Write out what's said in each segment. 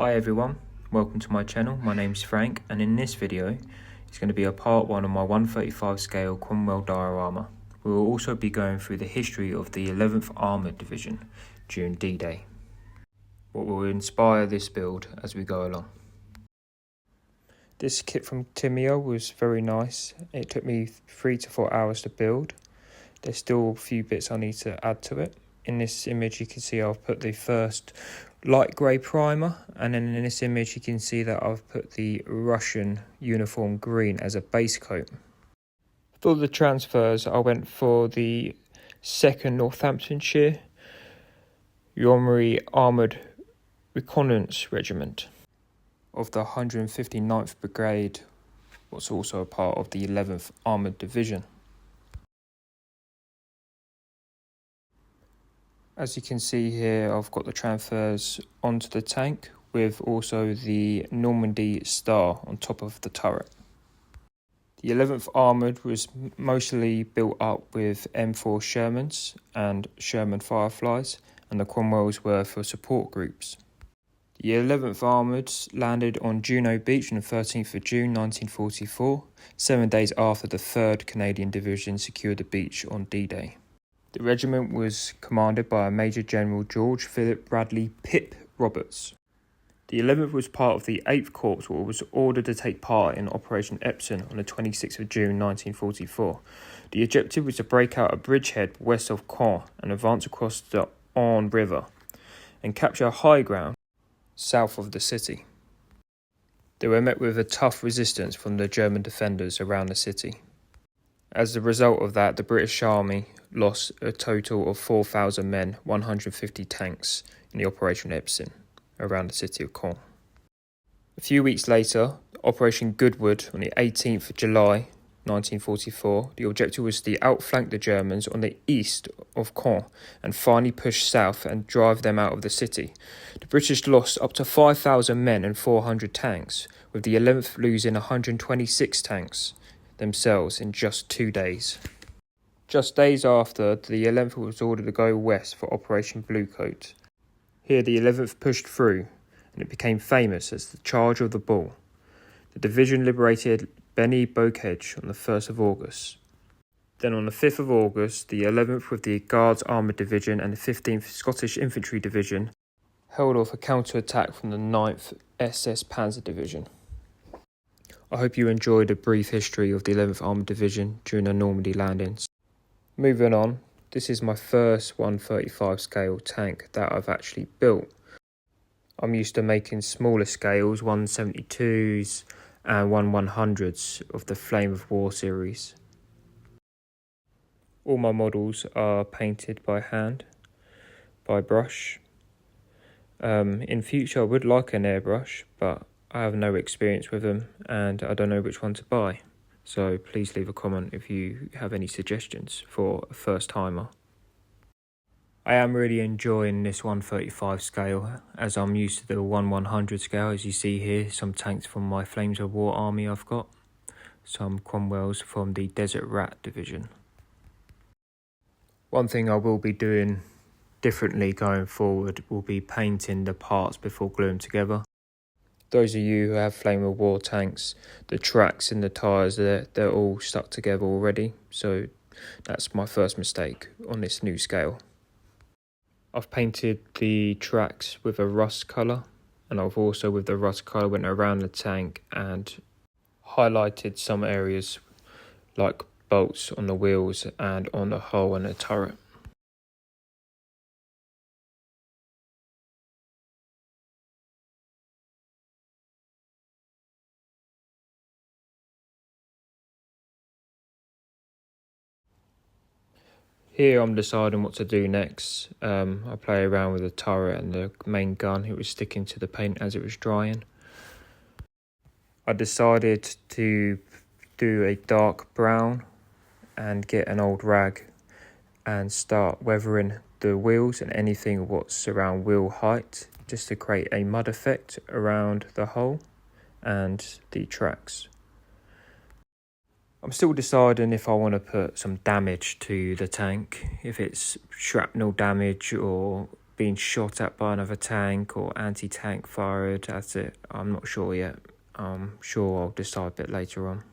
Hi everyone, welcome to my channel. My name's Frank, and in this video it's going to be a part 1 of my 1/35 scale Cromwell diorama. We will also be going through the history of the 11th Armoured Division during D-Day, what will inspire this build as we go along. This kit from Timeo was very nice. It took me 3 to 4 hours to build. There's still a few bits I need to add to it. In this image you can see I've put the first light grey primer, and then in this image you can see that I've put the Russian uniform green as a base coat. For the transfers I went for the 2nd Northamptonshire Yeomanry Armoured Reconnaissance Regiment of the 159th Brigade, what's also a part of the 11th Armoured Division. As you can see here, I've got the transfers onto the tank with also the Normandy star on top of the turret. The 11th Armoured was mostly built up with M4 Shermans and Sherman Fireflies, and the Cromwells were for support groups. The 11th Armoured landed on Juno Beach on the 13th of June 1944, 7 days after the 3rd Canadian Division secured the beach on D-Day. The regiment was commanded by Major General George Philip Bradley Pip Roberts. The 11th was part of the 8th Corps, which was ordered to take part in Operation Epsom on the 26th of June 1944. The objective was to break out a bridgehead west of Caen and advance across the Orne River and capture high ground south of the city. They were met with a tough resistance from the German defenders around the city. As a result of that, the British Army lost a total of 4,000 men, 150 tanks in the Operation Epsom around the city of Caen. A few weeks later, Operation Goodwood on the 18th of July 1944, the objective was to outflank the Germans on the east of Caen and finally push south and drive them out of the city. The British lost up to 5,000 men and 400 tanks, with the 11th losing 126 tanks themselves in just 2 days. Just days after, the 11th was ordered to go west for Operation Bluecoat. Here the 11th pushed through, and it became famous as the Charge of the Bull. The division liberated Benny Bocage on the 1st of August. Then on the 5th of August, the 11th with the Guards Armoured Division and the 15th Scottish Infantry Division held off a counter-attack from the 9th SS Panzer Division. I hope you enjoyed a brief history of the 11th Armoured Division during the Normandy landings. Moving on, this is my first 1/35 scale tank that I've actually built. I'm used to making smaller scales, 1/72s and 1/100s of the Flame of War series. All my models are painted by hand, by brush. In future I would like an airbrush, but I have no experience with them and I don't know which one to buy. So please leave a comment if you have any suggestions for a first timer. I am really enjoying this 1/35 scale as I'm used to the 1/100 scale. As you see here, some tanks from my Flames of War army I've got. Some Cromwells from the Desert Rat division. One thing I will be doing differently going forward will be painting the parts before gluing together. Those of you who have Flame of War tanks, the tracks and the tyres, they're all stuck together already. So that's my first mistake on this new scale. I've painted the tracks with a rust colour, and I've also with the rust colour went around the tank and highlighted some areas like bolts on the wheels and on the hull and the turret. Here I'm deciding what to do next. I play around with the turret and the main gun. It was sticking to the paint as it was drying. I decided to do a dark brown and get an old rag and start weathering the wheels and anything what's around wheel height, just to create a mud effect around the hull and the tracks. I'm still deciding if I want to put some damage to the tank, if it's shrapnel damage or been shot at by another tank or anti-tank fired at it. I'm not sure yet. I'm sure I'll decide a bit later on.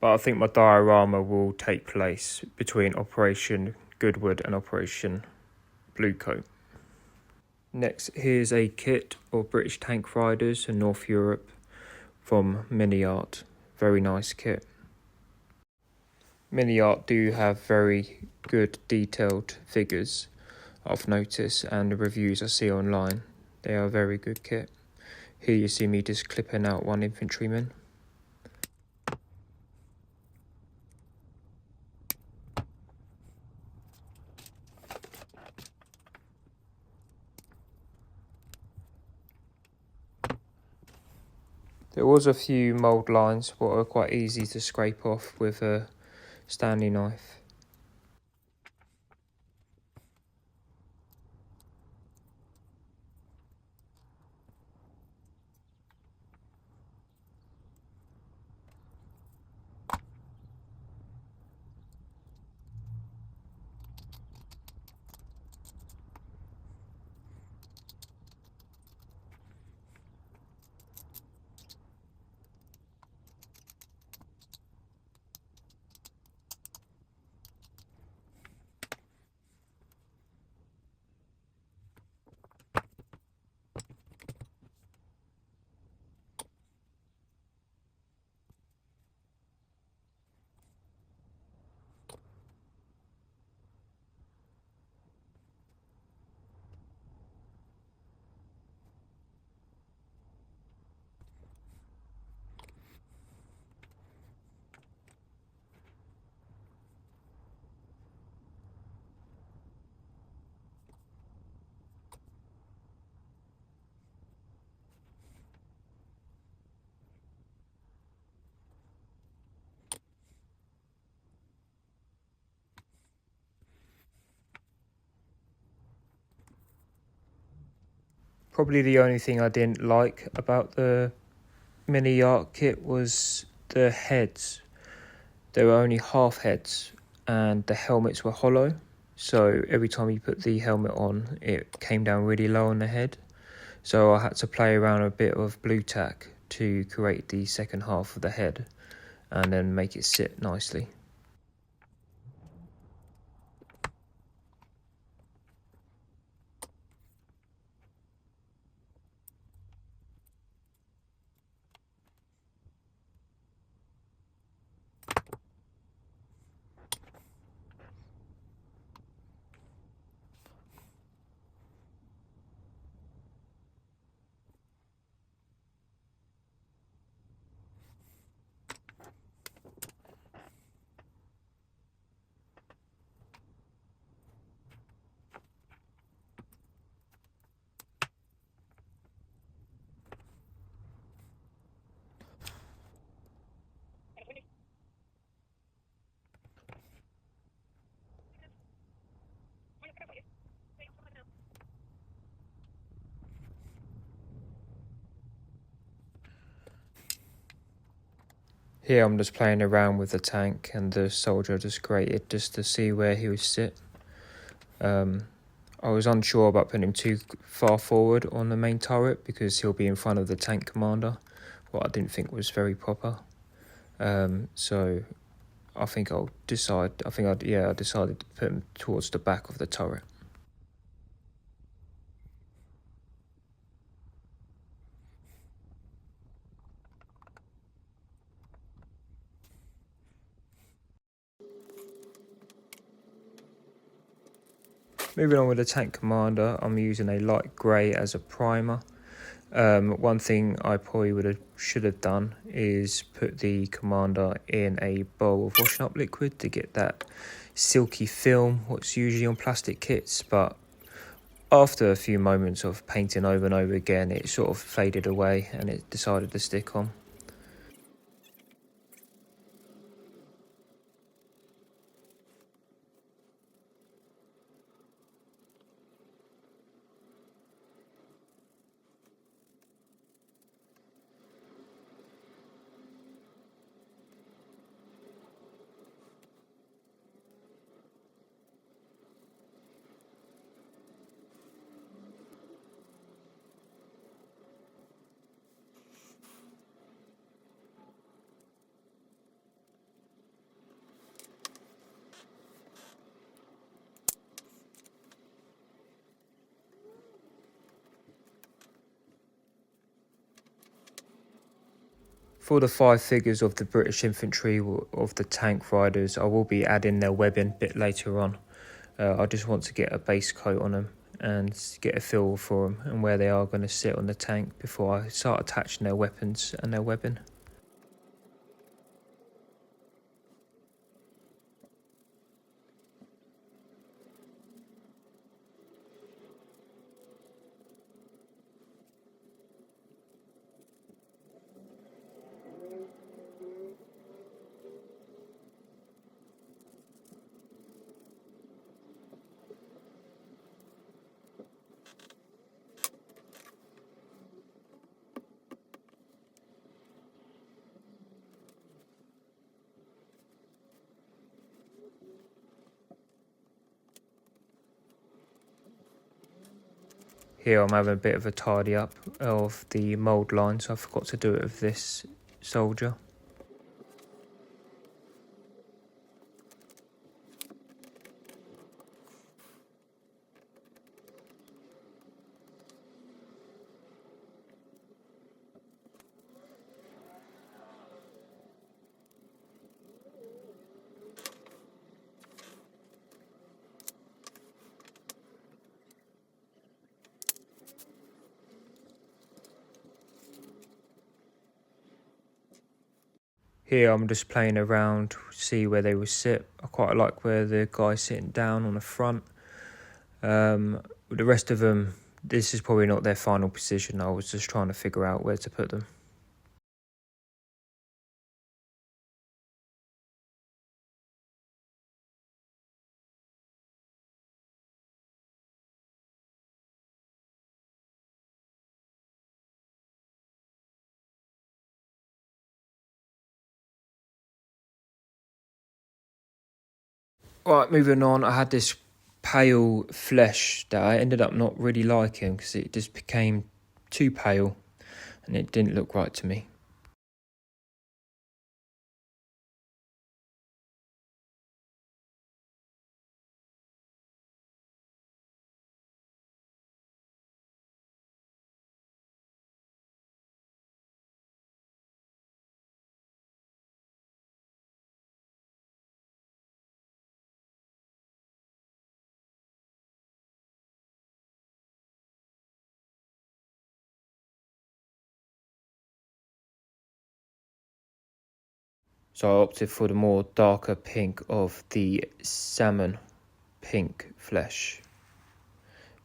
But I think my diorama will take place between Operation Goodwood and Operation Bluecoat. Next, here's a kit of British tank riders in North Europe from Mini Art. Very nice kit. Mini Art do have very good detailed figures, I've noticed, and the reviews I see online. They are a very good kit. Here you see me just clipping out one infantryman. There was a few mould lines but are quite easy to scrape off with a Stanley knife. Probably the only thing I didn't like about the Mini Art kit was the heads. They were only half heads and the helmets were hollow. So every time you put the helmet on, it came down really low on the head. So I had to play around a bit of blue tack to create the second half of the head and then make it sit nicely. Here I'm just playing around with the tank and the soldier I just created just to see where he would sit. I was unsure about putting him too far forward on the main turret because he'll be in front of the tank commander, what I didn't think was very proper. So I think I decided to put him towards the back of the turret. Moving on with the tank commander, I'm using a light grey as a primer. One thing I probably should have done is put the commander in a bowl of washing up liquid to get that silky film, what's usually on plastic kits, but after a few moments of painting over and over again, it sort of faded away and it decided to stick on. For the 5 figures of the British infantry of the tank riders, I will be adding their webbing a bit later on. I just want to get a base coat on them and get a feel for them and where they are going to sit on the tank before I start attaching their weapons and their webbing. Here I'm having a bit of a tidy up of the mould lines. I forgot to do it with this soldier. Here I'm just playing around, see where they will sit. I quite like where the guy's sitting down on the front. With the rest of them, this is probably not their final position. I was just trying to figure out where to put them. Right, moving on, I had this pale flesh that I ended up not really liking because it just became too pale and it didn't look right to me. So I opted for the more darker pink of the salmon pink flesh.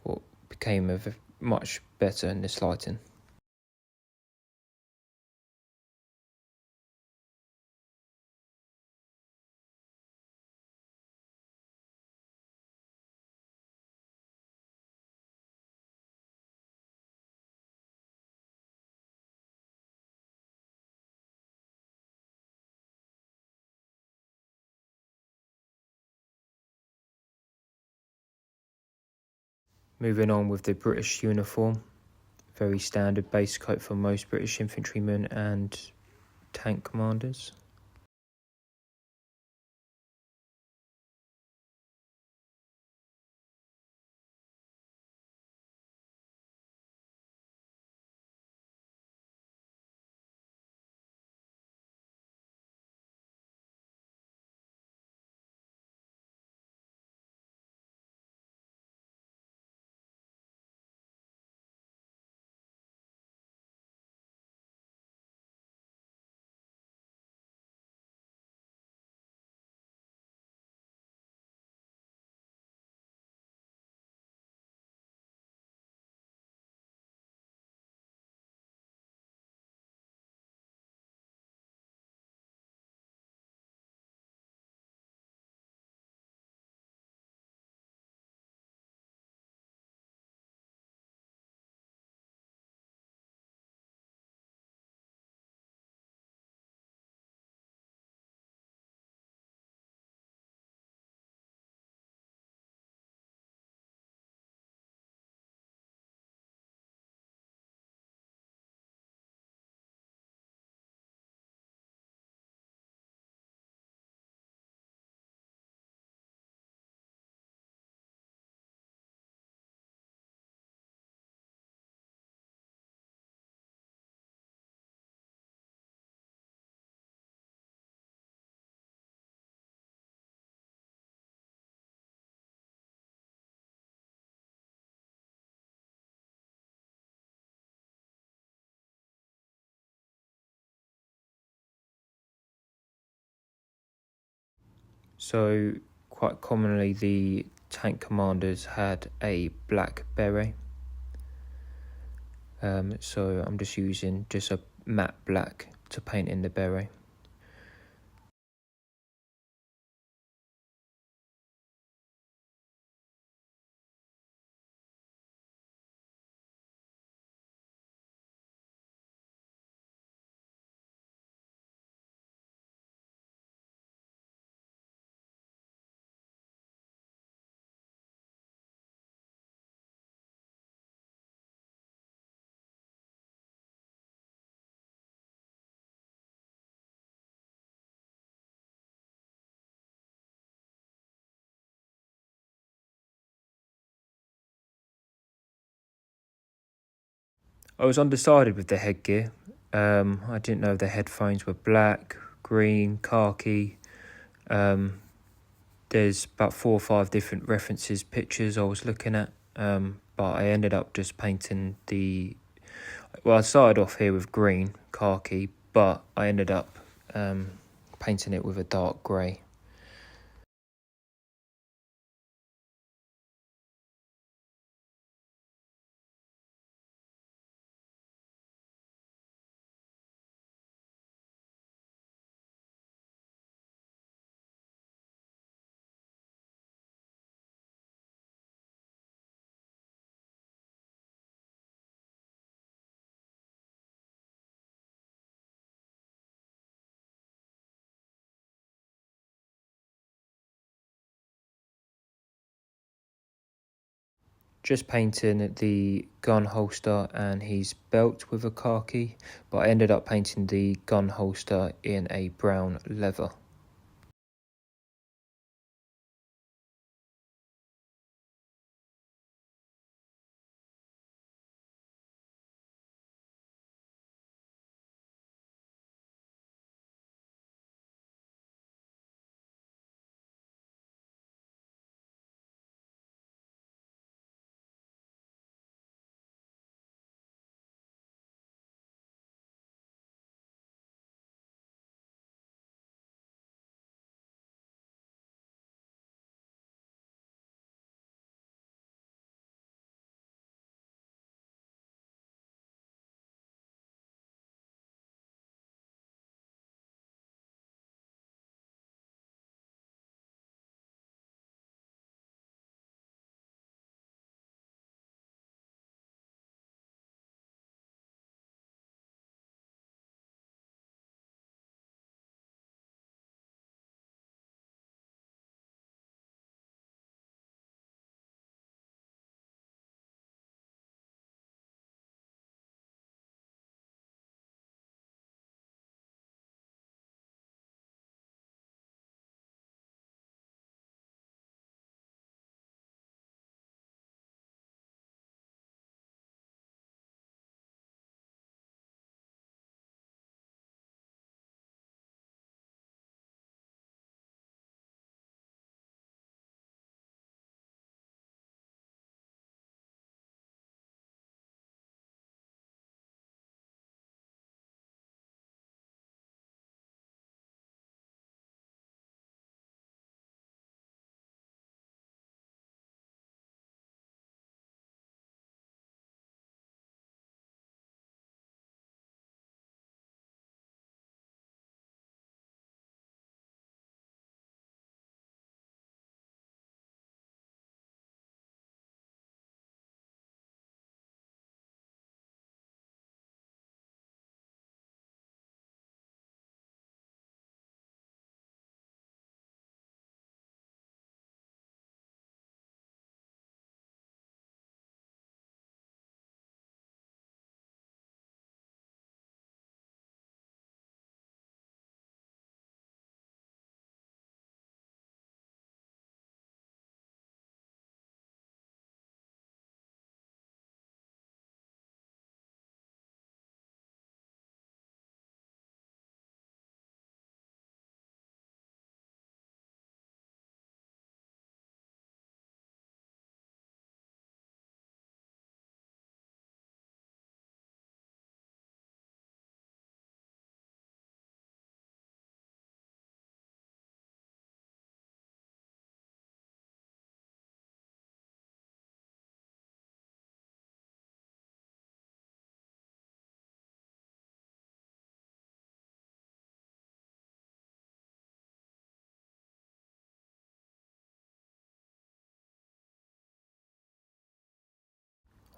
What became much better in this lighting. Moving on with the British uniform. Very standard base coat for most British infantrymen and tank commanders. So quite commonly the tank commanders had a black beret. So I'm just using just a matte black to paint in the beret. I was undecided with the headgear. I didn't know the headphones were black, green, khaki. There's about 4 or 5 different references, pictures I was looking at. But I ended up just painting I started off here with green, khaki, but I ended up painting it with a dark grey. Just painting the gun holster and his belt with a khaki, but I ended up painting the gun holster in a brown leather.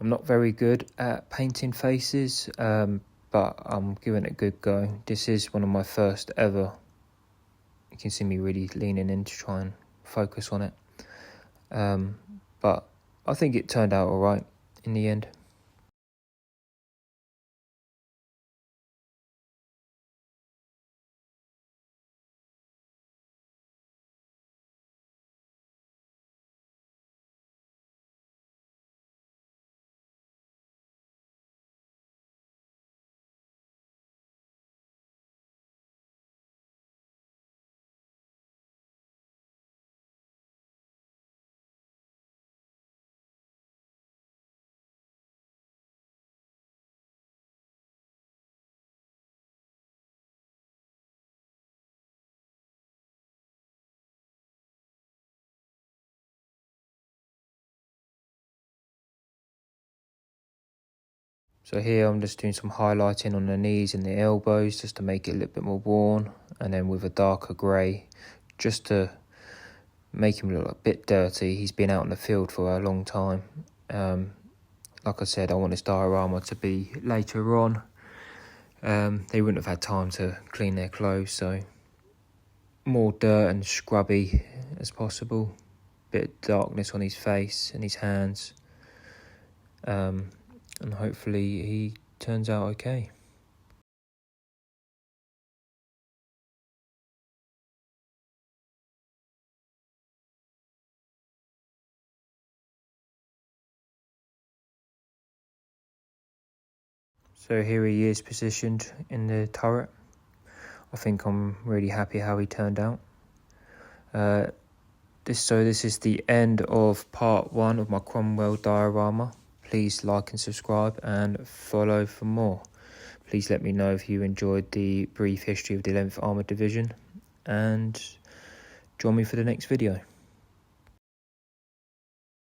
I'm not very good at painting faces, but I'm giving it a good go. This is one of my first ever. You can see me really leaning in to try and focus on it. But I think it turned out alright in the end. So here I'm just doing some highlighting on the knees and the elbows just to make it a little bit more worn, and then with a darker grey just to make him look a bit dirty. He's been out in the field for a long time. Like I said, I want this diorama to be later on. They wouldn't have had time to clean their clothes, so more dirt and scrubby as possible. Bit of darkness on his face and his hands. And hopefully he turns out okay. So here he is positioned in the turret. I think I'm really happy how he turned out. This is the end of part 1 of my Cromwell diorama. Please like and subscribe and follow for more. Please let me know if you enjoyed the brief history of the 11th Armoured Division, and join me for the next video.